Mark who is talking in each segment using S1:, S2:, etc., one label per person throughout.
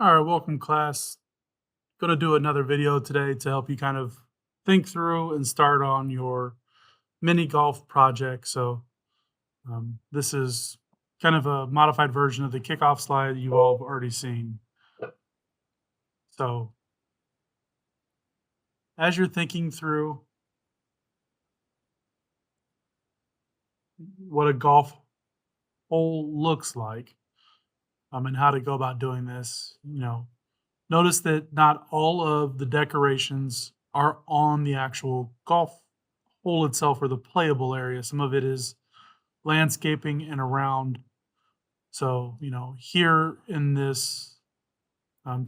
S1: All right, welcome class. Going to do another video today to help you kind of think through and start on your mini golf project. This is kind of a modified version of the kickoff slide you've all already seen. So as you're thinking through what a golf hole looks like, and how to go about doing this, notice that not all of the decorations are on the actual golf hole itself or the playable area. Some of it is landscaping and around. So, here in this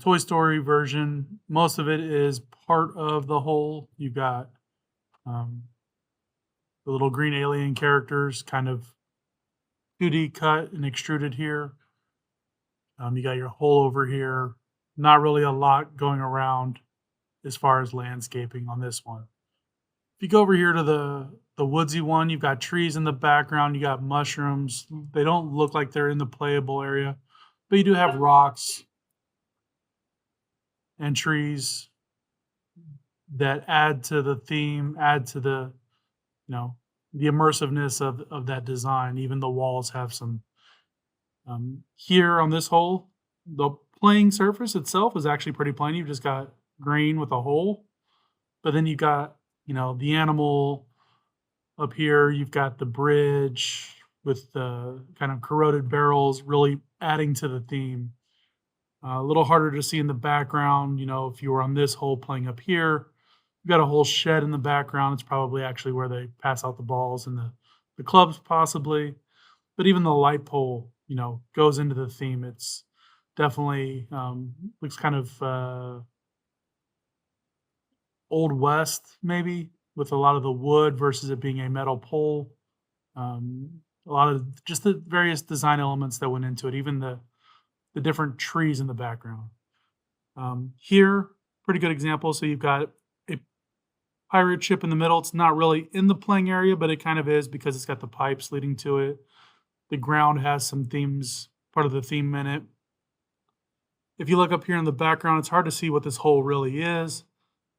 S1: Toy Story version, most of it is part of the whole. You've got um, the little green alien characters kind of 2D cut and extruded here. You got your hole over here. Not really a lot going around as far as landscaping on this one. If you go over here to the woodsy one, you've got trees in the background, you got mushrooms. They don't look like they're in the playable area, but you do have rocks and trees that add to the theme, add to you know, the immersiveness of that design. Even the walls have some. Here on this hole, the playing surface itself is actually pretty plain. You've just got green with a hole, but then you got the animal up here. You've got the bridge with the kind of corroded barrels, really adding to the theme. A little harder to see in the background. If you were on this hole playing up here, you've got a whole shed in the background. It's probably actually where they pass out the balls and the clubs, possibly. But even the light pole, goes into the theme. It's definitely looks kind of old west, maybe, with a lot of the wood versus it being a metal pole. A lot of just the various design elements that went into it, even the different trees in the background. Here, pretty good example. So you've got a pirate ship in the middle. It's not really in the playing area, but it kind of is because it's got the pipes leading to it. The ground has some themes, part of the theme in it. If you look up here in the background, it's hard to see what this hole really is,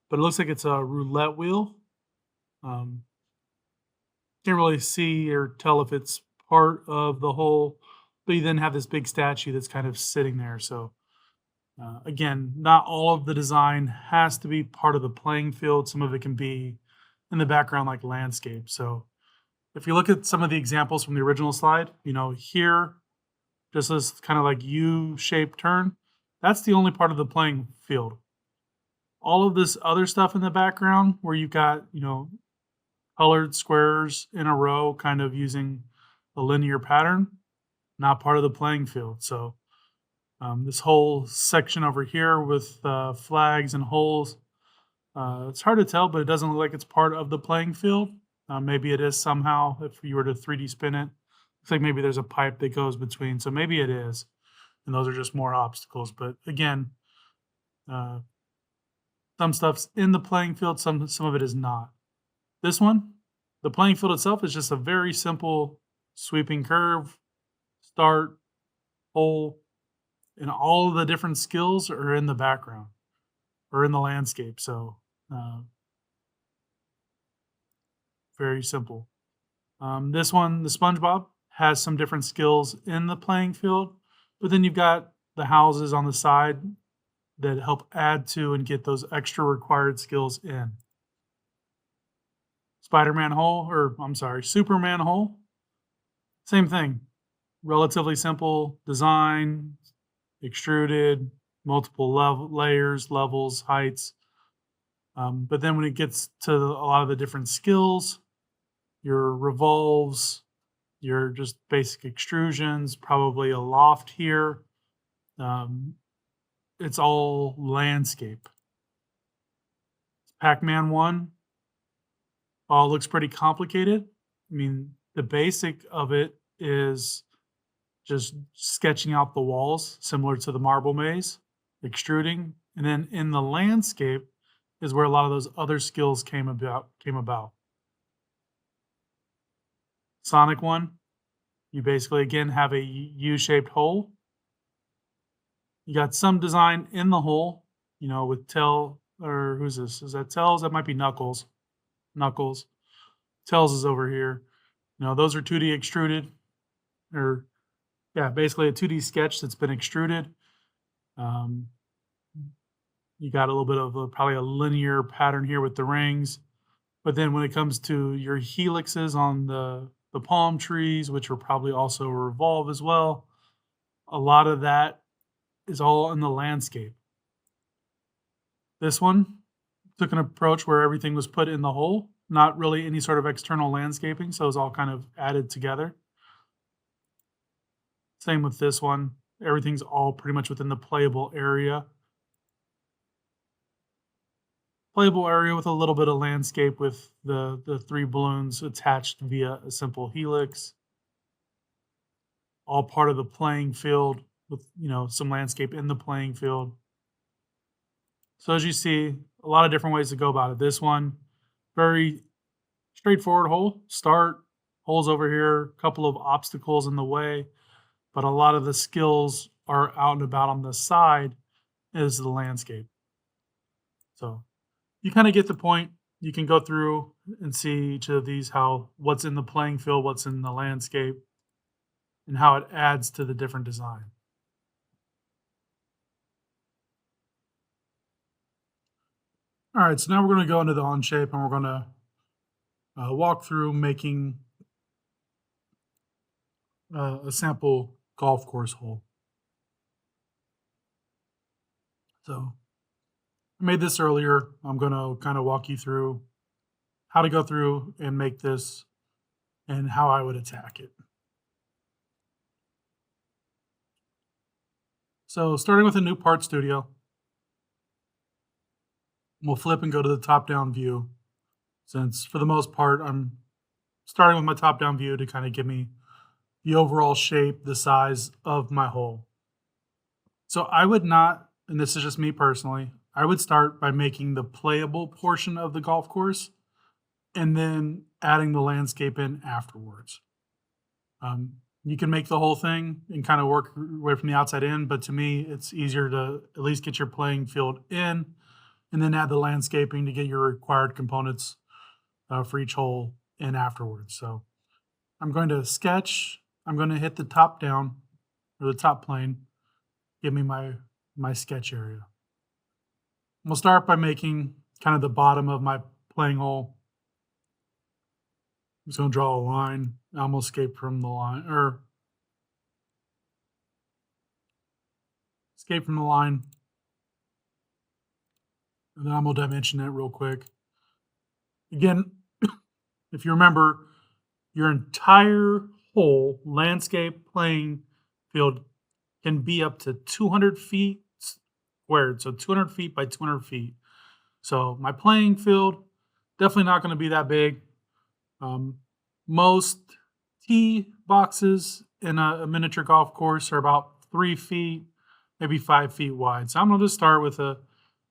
S1: but it looks like it's a roulette wheel. Um, can't really see or tell if it's part of the hole, but you then have this big statue that's kind of sitting there. So again, not all of the design has to be part of the playing field. Some of it can be in the background, like landscape. So if you look at some of the examples from the original slide, here, just this kind of like U-shaped turn, that's the only part of the playing field. All of this other stuff in the background where you've got, colored squares in a row, kind of using a linear pattern, not part of the playing field. So this whole section over here with flags and holes, it's hard to tell, but it doesn't look like it's part of the playing field. Maybe it is somehow if you were to 3D spin it. Looks like maybe there's a pipe that goes between, so maybe it is. And those are just more obstacles. But again, uh, some stuff's in the playing field, some of it is not. This one, the playing field itself is just a very simple sweeping curve, start, hole, and all of the different skills are in the background or in the landscape. So uh, very simple. This one, the SpongeBob, has some different skills in the playing field, but then you've got the houses on the side that help add to and get those extra required skills in. Spider-Man hole, or I'm sorry, Superman hole, same thing. Relatively simple design, extruded, multiple layers, levels, heights. But then when it gets to a lot of the different skills, your revolves, your just basic extrusions, probably a loft here. Um, it's all landscape. Pac-Man 1 all looks pretty complicated. I mean, the basic of it is just sketching out the walls similar to the marble maze, extruding, and then in the landscape is where a lot of those other skills came about. Sonic 1, you basically again have a U-shaped hole. You got some design in the hole, with Tail, or who's this? Is that Tails? That might be Knuckles. Knuckles. Tails is over here. Those are 2D extruded, or yeah, basically a 2D sketch that's been extruded. Um, you got a little bit of probably a linear pattern here with the rings. But then when it comes to your helixes on the palm trees, which are probably also revolve as well, a lot of that is all in the landscape. This one took an approach where everything was put in the hole, not really any sort of external landscaping, so it's all kind of added together. Same with this one. Everything's all pretty much within the playable area. Playable area with a little bit of landscape with the three balloons attached via a simple helix. All part of the playing field with, some landscape in the playing field. So as you see, a lot of different ways to go about it. This one, very straightforward hole. Start, holes over here, a couple of obstacles in the way, but a lot of the skills are out and about on the side is the landscape. So you kind of get the point. You can go through and see each of these, what's in the playing field, what's in the landscape, and how it adds to the different design. All right, so now we're going to go into the Onshape and we're going to walk through making a sample golf course hole. So I made this earlier. I'm going to kind of walk you through how to go through and make this and how I would attack it. So starting with a new part studio, we'll flip and go to the top-down view, since for the most part, I'm starting with my top-down view to kind of give me the overall shape, the size of my hole. So I would not, and this is just me personally, I would start by making the playable portion of the golf course and then adding the landscape in afterwards. You can make the whole thing and kind of work your way from the outside in, but to me, it's easier to at least get your playing field in and then add the landscaping to get your required components for each hole in afterwards. So I'm going to sketch. I'm going to hit the top down or the top plane. Give me my sketch area. We'll start by making kind of the bottom of my playing hole. I'm just going to draw a line. I almost escape from the line, or escape from the line. And then I'm going to dimension it real quick. Again, if you remember, your entire whole landscape playing field can be up to 200 feet squared. So 200 feet by 200 feet. So my playing field, definitely not going to be that big. Most tee boxes in a miniature golf course are about 3 feet, maybe 5 feet wide. So I'm going to just start with a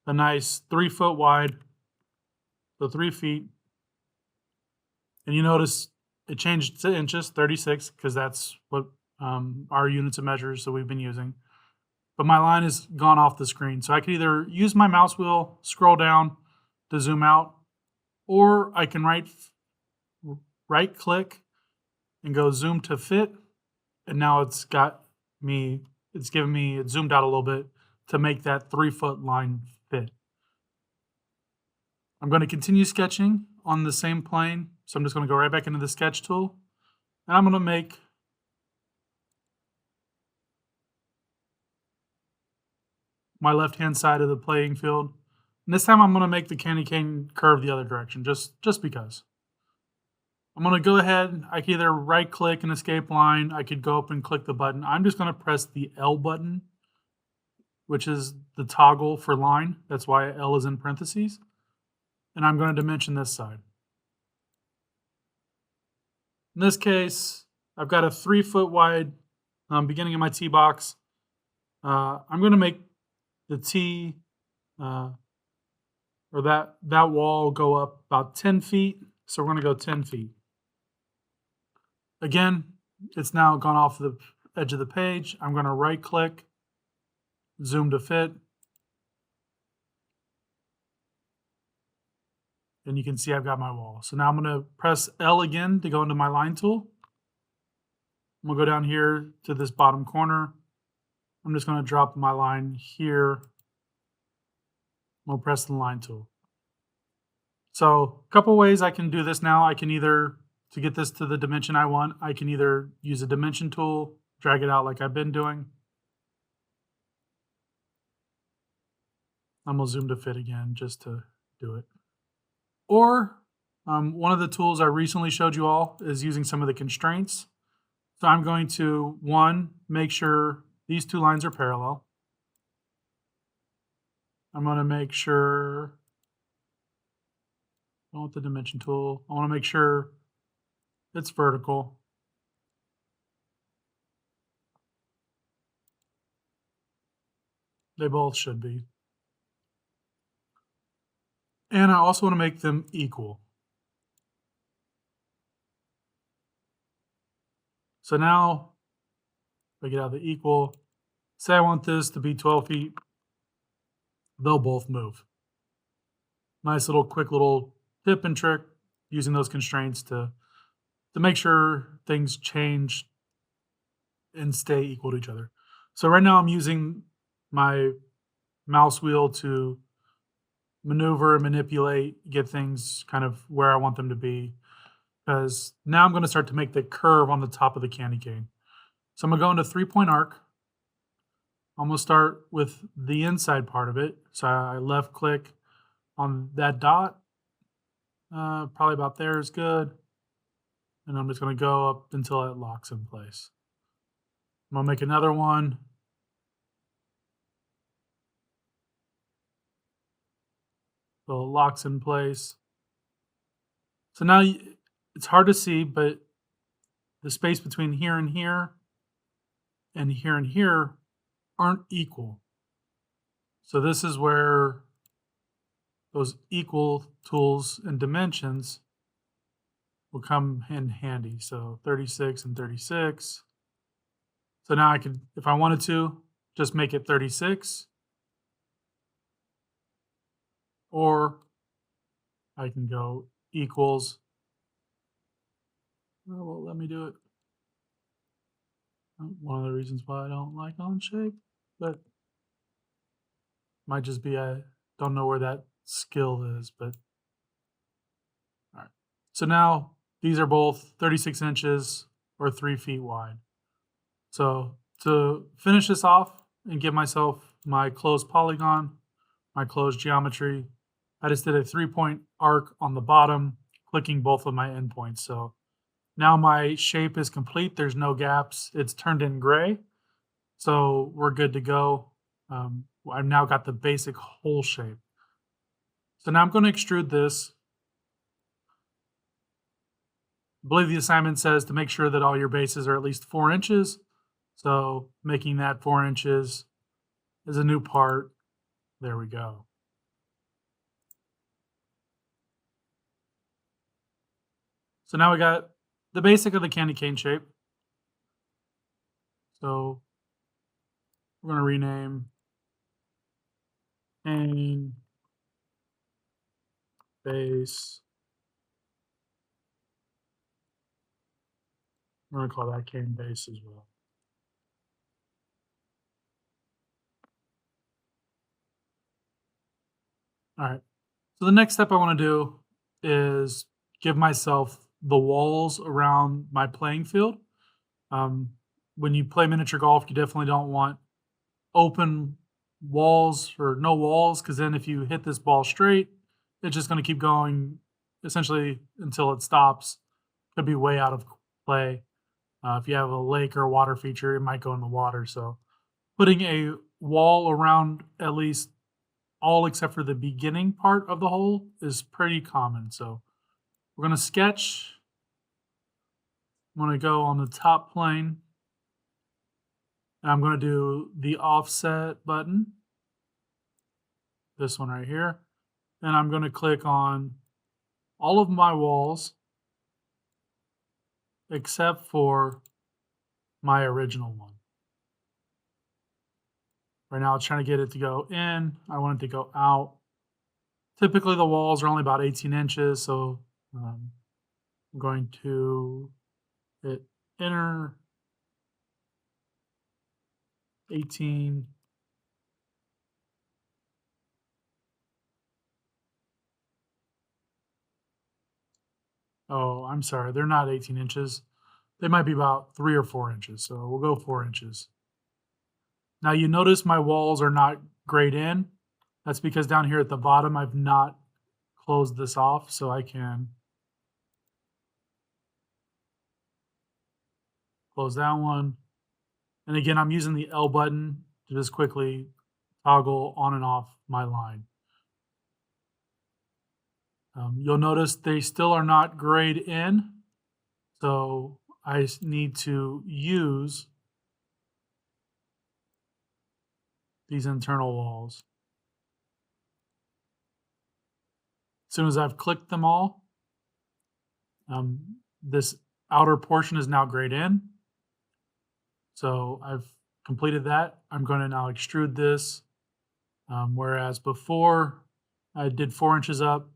S1: nice 3 foot wide, so 3 feet. And you notice it changed to inches, 36, because that's what our units of measures that we've been using. But my line has gone off the screen. So I can either use my mouse wheel, scroll down to zoom out, or I can right click and go zoom to fit. And now it zoomed out a little bit to make that 3 foot line fit. I'm going to continue sketching on the same plane. So I'm just going to go right back into the sketch tool. And I'm going to make my left-hand side of the playing field. And this time I'm going to make the candy cane curve the other direction, just because. I'm going to go ahead. I can either right-click and escape line. I could go up and click the button. I'm just going to press the L button, which is the toggle for line. That's why L is in parentheses. And I'm going to dimension this side. In this case, I've got a 3 foot wide beginning of my tee box. I'm going to make the tee or that wall go up about 10 feet. So we're going to go 10 feet. Again, it's now gone off the edge of the page. I'm going to right click zoom to fit. And you can see I've got my wall. So now I'm going to press L again to go into my line tool. I'm going to go down here to this bottom corner. I'm just going to drop my line here. I'm going to press the line tool. So a couple ways I can do this now. I can either, to get this to the dimension I want, I can either use a dimension tool, drag it out like I've been doing. I'm going to zoom to fit again just to do it. Or one of the tools I recently showed you all is using some of the constraints. So I'm going to, one, make sure these two lines are parallel. I'm going to make sure, I want the dimension tool. I want to make sure it's vertical. They both should be. And I also want to make them equal. So now, if I get out the equal, say I want this to be 12 feet, they'll both move. Nice little quick little tip and trick using those constraints to make sure things change and stay equal to each other. So right now I'm using my mouse wheel to maneuver and manipulate, get things kind of where I want them to be. Because now I'm going to start to make the curve on the top of the candy cane. So I'm going to go into 3-point arc. I'm going to start with the inside part of it. So I left click on that dot. Probably about there is good. And I'm just going to go up until it locks in place. I'm going to make another one. So it locks in place. So now it's hard to see, but the space between here and here aren't equal. So this is where those equal tools and dimensions will come in handy. So 36 and 36. So now I could, if I wanted to, just make it 36. Or I can go equals. Oh, well, let me do it. One of the reasons why I don't like Onshape, but might just be I don't know where that skill is, but all right. So now these are both 36 inches or 3 feet wide. So to finish this off and give myself my closed polygon, my closed geometry, I just did a 3-point arc on the bottom, clicking both of my endpoints. So now my shape is complete. There's no gaps. It's turned in gray. So we're good to go. I've now got the basic hole shape. So now I'm going to extrude this. I believe the assignment says to make sure that all your bases are at least 4 inches. So making that 4 inches is a new part. There we go. So now we got the basic of the candy cane shape. So we're going to rename cane base. We're going to call that cane base as well. All right. So the next step I want to do is give myself the walls around my playing field. When you play miniature golf, you definitely don't want open walls or no walls, because then if you hit this ball straight, it's just going to keep going essentially until it stops. Could be way out of play. If you have a lake or a water feature, it might go in the water. So putting a wall around at least all except for the beginning part of the hole is pretty common. So we're going to sketch. I'm going to go on the top plane. And I'm going to do the offset button. This one right here. And I'm going to click on all of my walls except for my original one. Right now, it's trying to get it to go in. I want it to go out. Typically, the walls are only about 18 inches, so um, I'm going to hit enter 18. Oh, I'm sorry, they're not 18 inches. They might be about 3 or 4 inches, so we'll go 4 inches. Now you notice my walls are not grayed in. That's because down here at the bottom, I've not closed this off, so I can close that one. And again, I'm using the L button to just quickly toggle on and off my line. You'll notice they still are not grayed in, so I need to use these internal walls. As soon as I've clicked them all, this outer portion is now grayed in. So I've completed that. I'm going to now extrude this. Whereas before I did 4 inches up.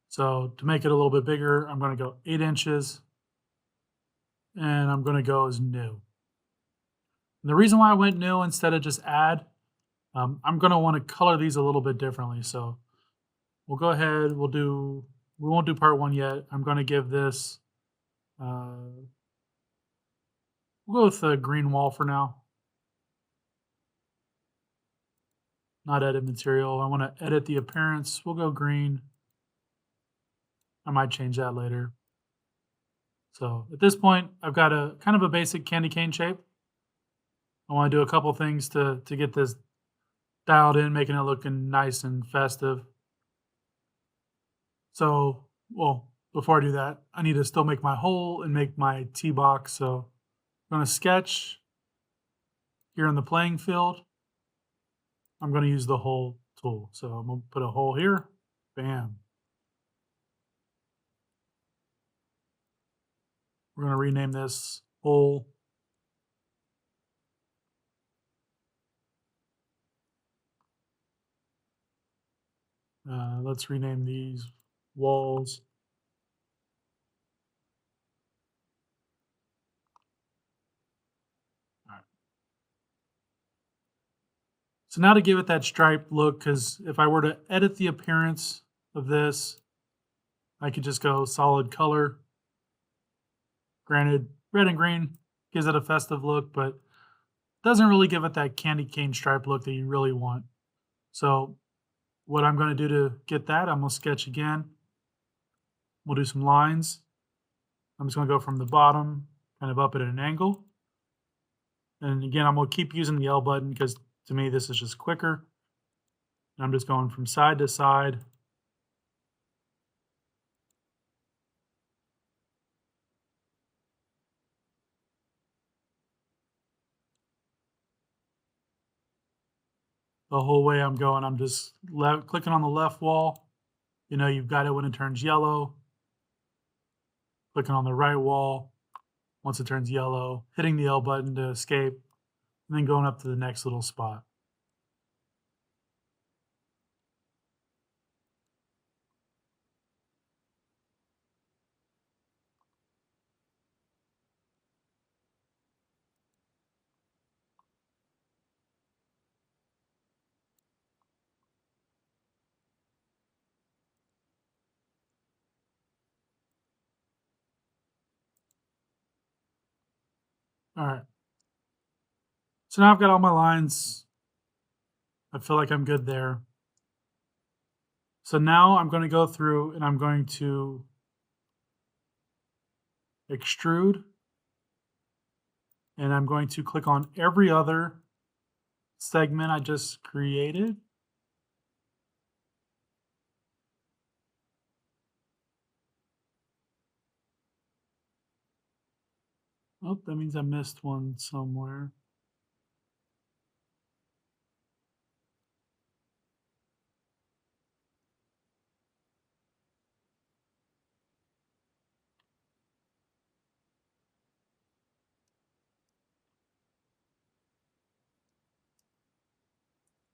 S1: So to make it a little bit bigger, I'm going to go 8 inches and I'm going to go as new. And the reason why I went new instead of just add, I'm going to want to color these a little bit differently. So we'll go ahead, we won't do part one yet. I'm going to give this, we'll go with the green wall for now. Not edit material. I want to edit the appearance. We'll go green. I might change that later. So at this point, I've got a kind of a basic candy cane shape. I want to do a couple things to get this dialed in, making it looking nice and festive. So, well, before I do that, I need to still make my hole and make my tee box. So I'm going to sketch here in the playing field. I'm going to use the hole tool. So I'm going to put a hole here. Bam. We're going to rename this hole. Let's rename these walls. All right. So now to give it that striped look, because if I were to edit the appearance of this, I could just go solid color. Granted, red and green gives it a festive look, but doesn't really give it that candy cane stripe look that you really want. So what I'm going to do to get that, I'm going to sketch again. We'll do some lines. I'm just going to go from the bottom, kind of up at an angle. And again, I'm going to keep using the L button because to me, this is just quicker. And I'm just going from side to side. The whole way I'm going, I'm just clicking on the left wall. You know, you've got it when it turns yellow. Clicking on the right wall once it turns yellow, hitting the L button to escape, and then going up to the next little spot. All right. So now I've got all my lines. I feel like I'm good there. So now I'm going to go through and I'm going to extrude and I'm going to click on every other segment I just created. Oh, that means I missed one somewhere.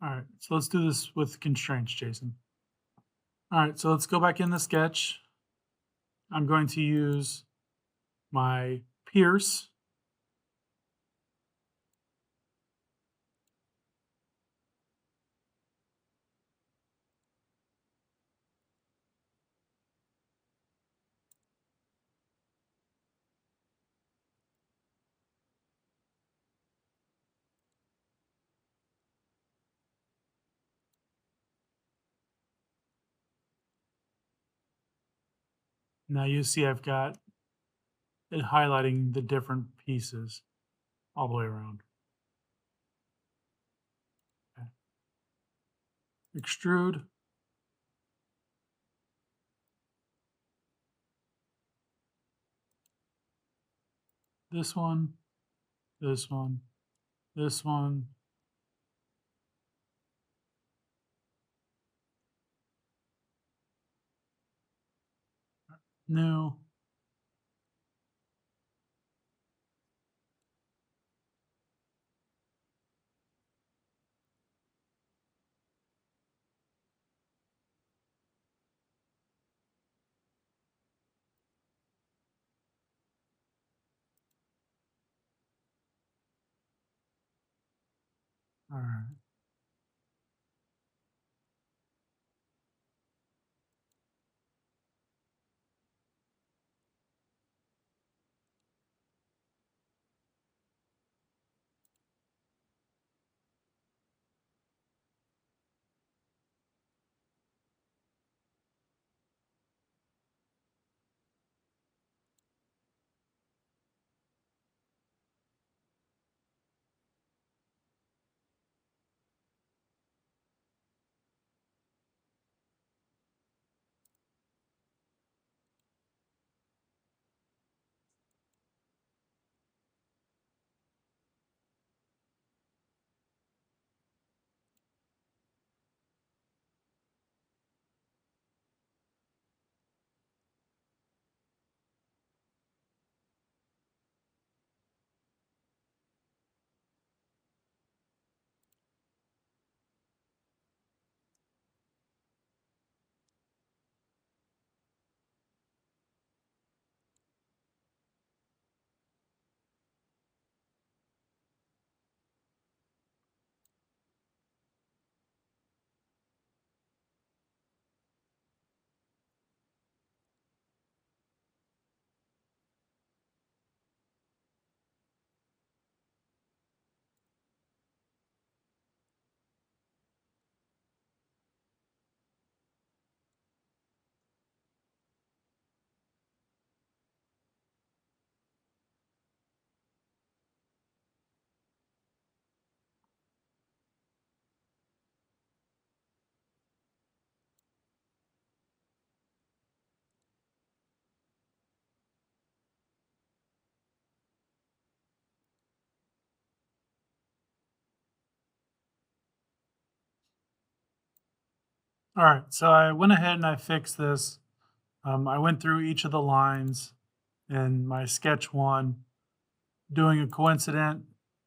S1: All right, so let's do this with constraints, Jason. All right, so let's go back in the sketch. I'm going to use my pierce. Now you see I've got it highlighting the different pieces all the way around. Okay. Extrude. This one, this one, this one. New. All right. All right. So I went ahead and I fixed this. I went through each of the lines in my sketch one, doing a coincident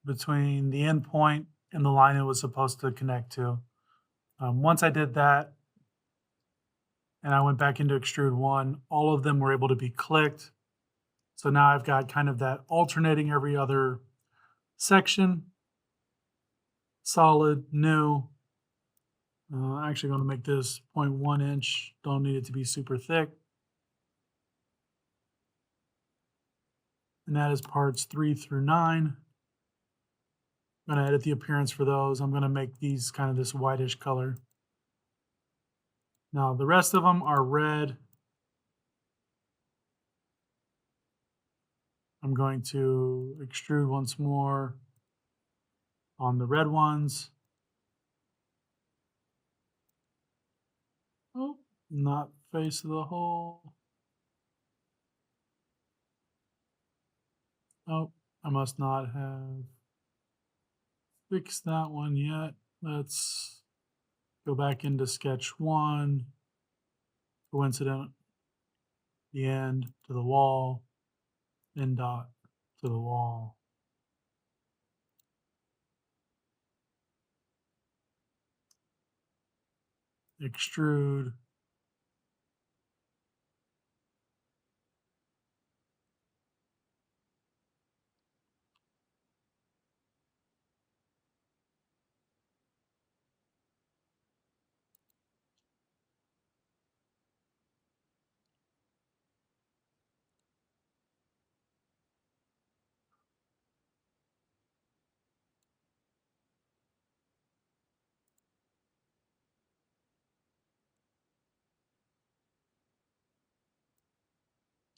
S1: between the endpoint and the line it was supposed to connect to. Once I did that and I went back into extrude one, all of them were able to be clicked. So now I've got kind of that alternating every other section, solid, new. Actually going to make this 0.1 inch. Don't need it to be super thick. And that is parts 3 through 9. I'm going to edit the appearance for those. I'm going to make these kind of this whitish color. Now the rest of them are red. I'm going to extrude once more on the red ones. Oh, not face of the hole. Oh, I must not have fixed that one yet. Let's go back into sketch one. Coincident, the end to the wall, end dot to the wall. extrude.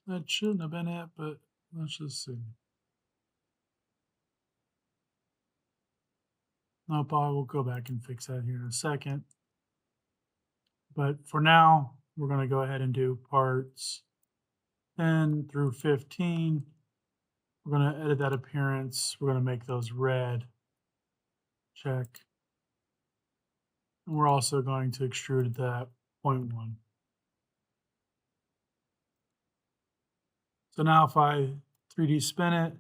S1: That shouldn't have been it, but let's just see. Nope, I will go back and fix that here in a second. But for now, we're going to go ahead and do parts 10 through 15. We're going to edit that appearance. We're going to make those red. Check. And we're also going to extrude that 0.1. So now if I 3D spin it,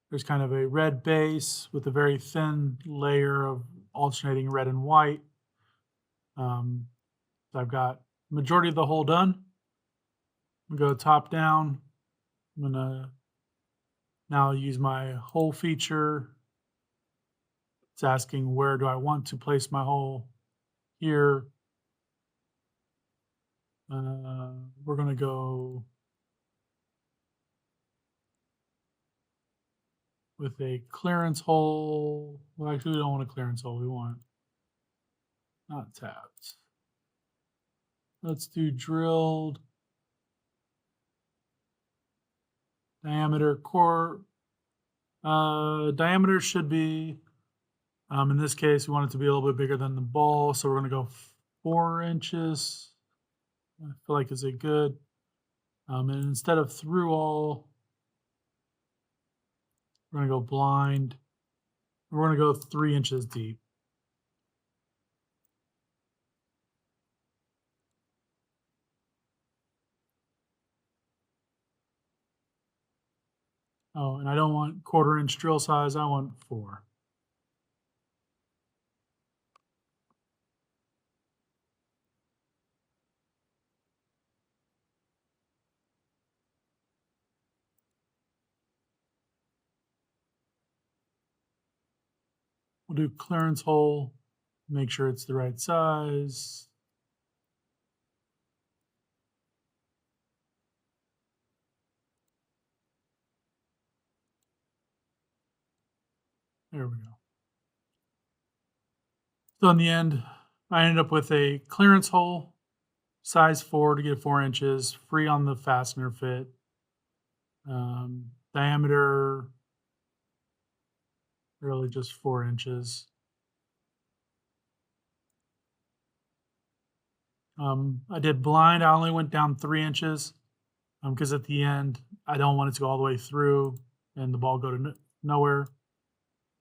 S1: there's kind of a red base with a very thin layer of alternating red and white. So I've got majority of the hole done. I'm going to go top down. I'm going to now use my hole feature. It's asking where do I want to place my hole here. We're going to go with a clearance hole. Well, actually, we don't want a clearance hole. We want not tapped. Let's do drilled. Diameter core. Diameter should be, in this case, we want it to be a little bit bigger than the ball. So we're going to go 4 inches. I feel like is a good. And instead of through all, we're going to go blind. We're going to go 3 inches deep. Oh, and I don't want 1/4 inch drill size. I want 4. We'll do clearance hole. Make sure it's the right size. There we go. So in the end, I ended up with a clearance hole, size 4 to get 4 inches, free on the fastener fit. Diameter, really just 4 inches. I did blind. I only went down 3 inches because at the end, I don't want it to go all the way through and the ball go to nowhere,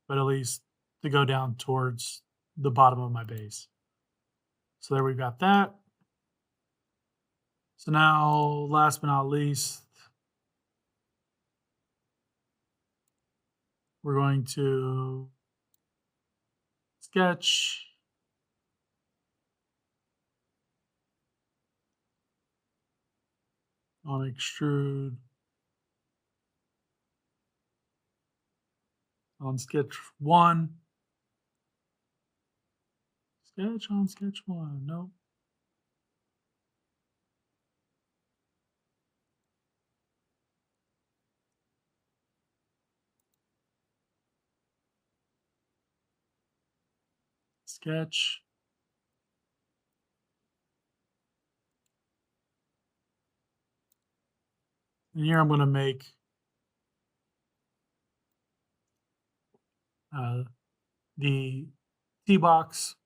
S1: but at least to go down towards the bottom of my base. So there we've got that. So now, last but not least, we're going to sketch. On extrude. On sketch 1. Sketch on sketch 1. Nope. Sketch. And here I'm going to make the tee box.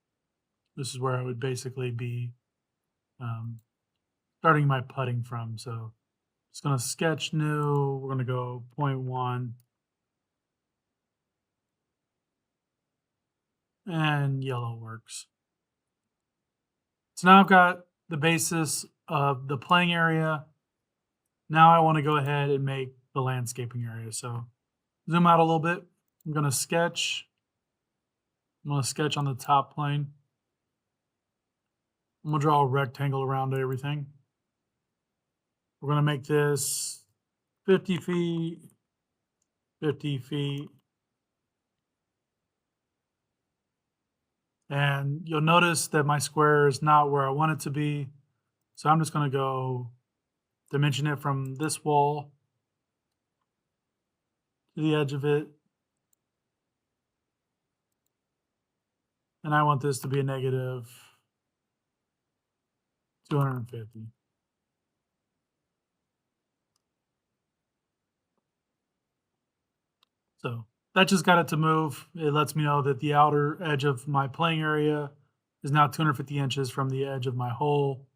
S1: This is where I would basically be starting my putting from. So just going to sketch new. We're going to go 0.1. And yellow works. So now I've got the basis of the playing area. Now I want to go ahead and make the landscaping area. So zoom out a little bit. I'm going to sketch. I'm going to sketch on the top plane. I'm gonna draw a rectangle around everything. We're gonna make this 50 feet, 50 feet. And you'll notice that my square is not where I want it to be. So I'm just gonna go dimension it from this wall to the edge of it. And I want this to be a negative 250. So that just got it to move. It lets me know that the outer edge of my playing area is now 250 inches from the edge of my hole.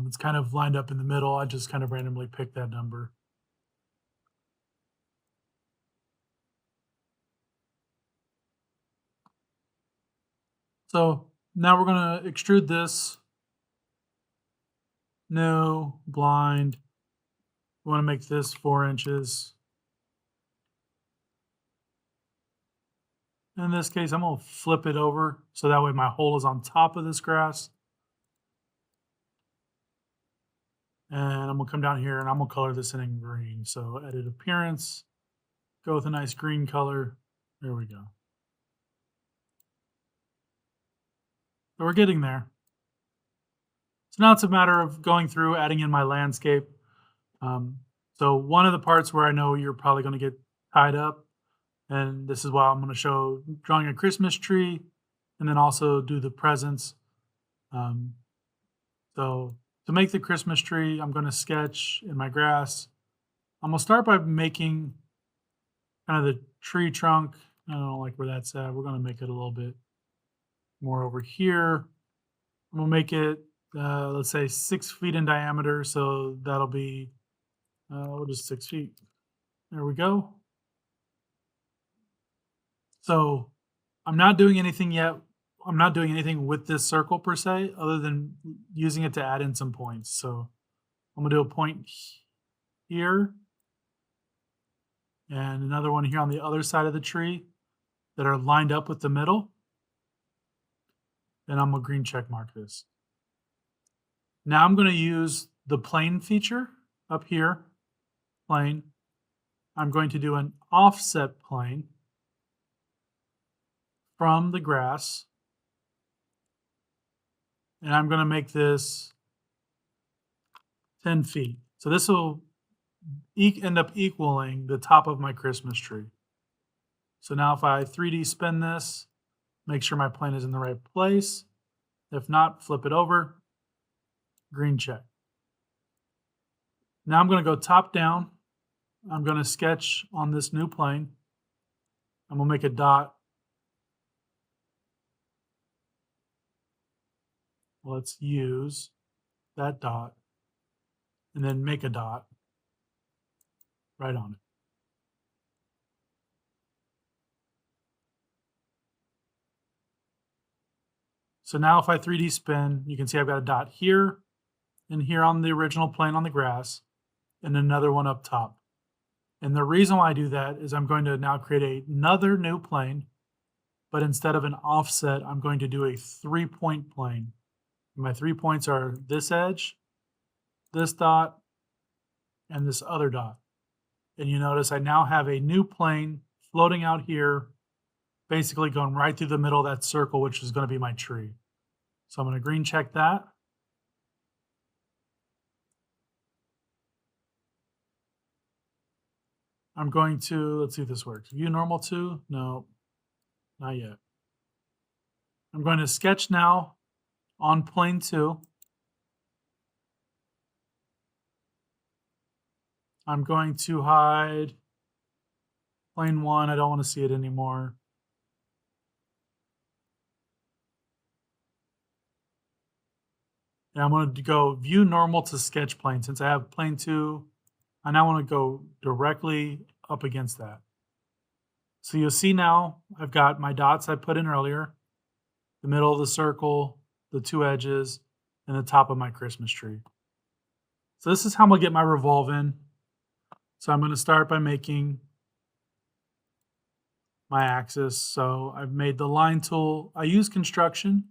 S1: It's kind of lined up in the middle. I just kind of randomly picked that number. So now we're going to extrude this. No, blind. We want to make this 4 inches. In this case, I'm going to flip it over so that way my hole is on top of this grass. And I'm going to come down here and I'm going to color this in green. So edit appearance, go with a nice green color. There we go. So we're getting there. So now it's a matter of going through, adding in my landscape. So one of the parts where I know you're probably going to get tied up, and this is why I'm going to show drawing a Christmas tree and then also do the presents. So to make the Christmas tree, I'm going to sketch in my grass. I'm going to start by making kind of the tree trunk. I don't like where that's at. We're going to make it a little bit more over here. I'm going to make it, let's say 6 feet in diameter. So that'll be, we'll just 6 feet. There we go. So I'm not doing anything yet. I'm not doing anything with this circle per se, other than using it to add in some points. So I'm gonna do a point here and another one here on the other side of the tree that are lined up with the middle. And I'm gonna green check mark this. Now I'm gonna use the plane feature up here, plane. I'm going to do an offset plane from the grass. And I'm going to make this 10 feet. So this will end up equaling the top of my Christmas tree. So now if I 3D spin this, make sure my plane is in the right place. If not, flip it over, green check. Now I'm going to go top down. I'm going to sketch on this new plane. I'm going to make a dot. Let's use that dot and then make a dot right on it. So now if I 3D spin, you can see I've got a dot here and here on the original plane on the grass and another one up top. And the reason why I do that is I'm going to now create another new plane, but instead of an offset, I'm going to do a 3-point plane. And my 3 points are this edge, this dot, and this other dot. And you notice I now have a new plane floating out here, basically going right through the middle of that circle, which is going to be my tree. So I'm going to green check that. I'm going to, let's see if this works. View normal to, no, not yet. I'm going to sketch now on plane 2. I'm going to hide plane 1. I don't want to see it anymore. And I'm going to go view normal to sketch plane. Since I have plane 2, I now want to go directly up against that. So you'll see now I've got my dots I put in earlier, the middle of the circle, the 2 edges, and the top of my Christmas tree. So this is how I'm going to get my revolve in. So I'm going to start by making my axis. So I've made the line tool. I use construction.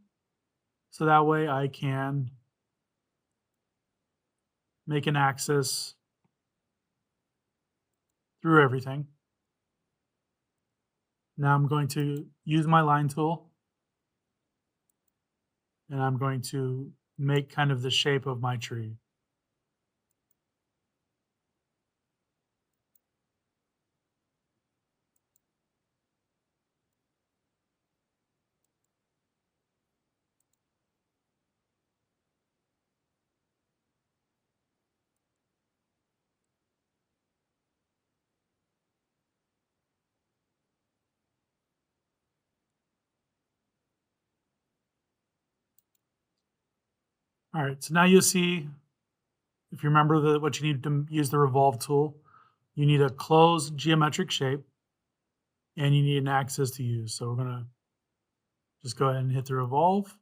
S1: So that way I can make an axis through everything. Now I'm going to use my line tool and I'm going to make kind of the shape of my tree. All right, so now you'll see, if you remember what you need to use the revolve tool, you need a closed geometric shape and you need an axis to use. So we're going to just go ahead and hit the revolve.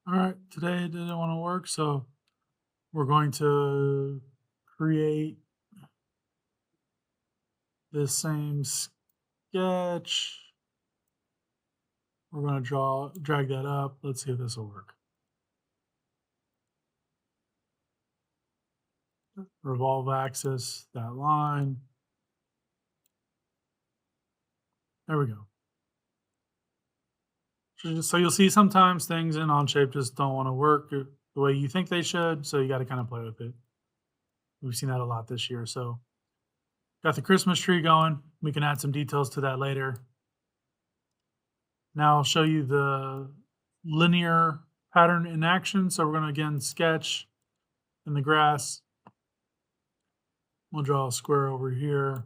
S1: All right, today it didn't want to work, so we're going to create this same sketch. We're going to drag that up. Let's see if this will work. Revolve axis, that line. There we go. So you'll see sometimes things in Onshape just don't want to work the way you think they should. So you got to kind of play with it. We've seen that a lot this year. So got the Christmas tree going. We can add some details to that later. Now I'll show you the linear pattern in action. So we're going to again sketch in the grass. We'll draw a square over here.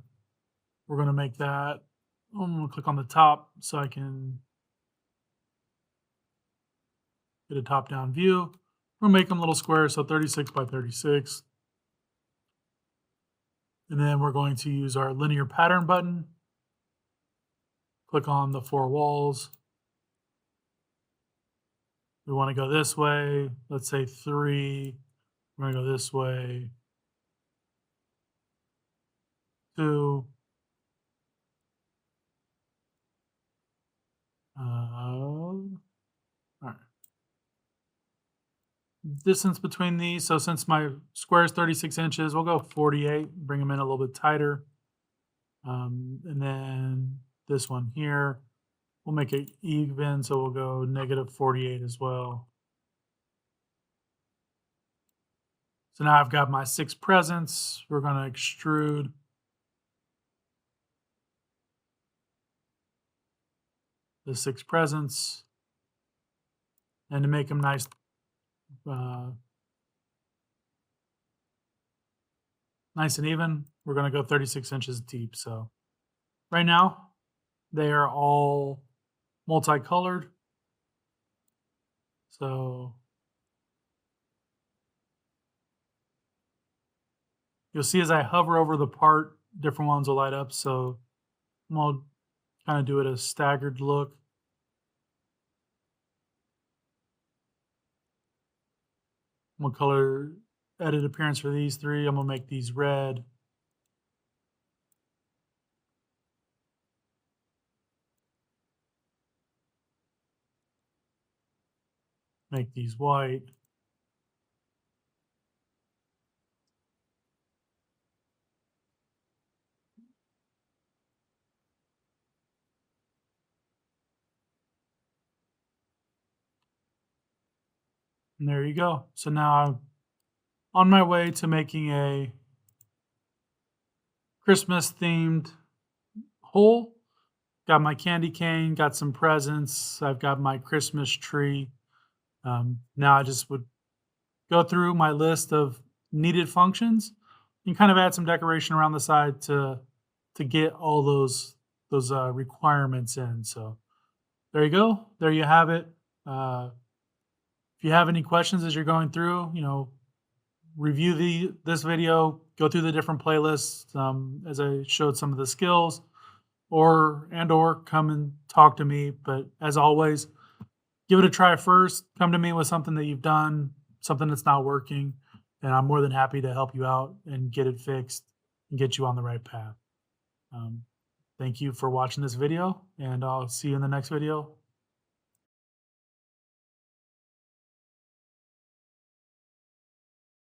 S1: We're going to make that. I'm going to click on the top so I can get a top-down view. We'll make them little squares, so 36 by 36. And then we're going to use our linear pattern button. Click on the 4 walls. We want to go this way. Let's say 3. We're going to go this way. 2. All right. Distance between these. So since my square is 36 inches, we'll go 48. Bring them in a little bit tighter. And then this one here, we'll make it even. So we'll go negative 48 as well. So now I've got my 6 presents. We're going to extrude the 6 presents. And to make them nice, nice and even, we're going to go 36 inches deep. So right now, they are all multicolored. So you'll see as I hover over the part, different ones will light up. So I'm going to kind of do it a staggered look. I'm going to color edit appearance for these 3. I'm going to make these red. Make these white. And there you go. So now I'm on my way to making a Christmas themed hole. Got my candy cane, got some presents. I've got my Christmas tree. Now I just would go through my list of needed functions, and kind of add some decoration around the side to get all those requirements in. So there you go. There you have it. If you have any questions as you're going through, review this video, go through the different playlists as I showed some of the skills, or come and talk to me. But as always, give it a try first. Come to me with something that you've done, something that's not working, and I'm more than happy to help you out and get it fixed and get you on the right path. Um, Thank you for watching this video, and I'll see you in the next video.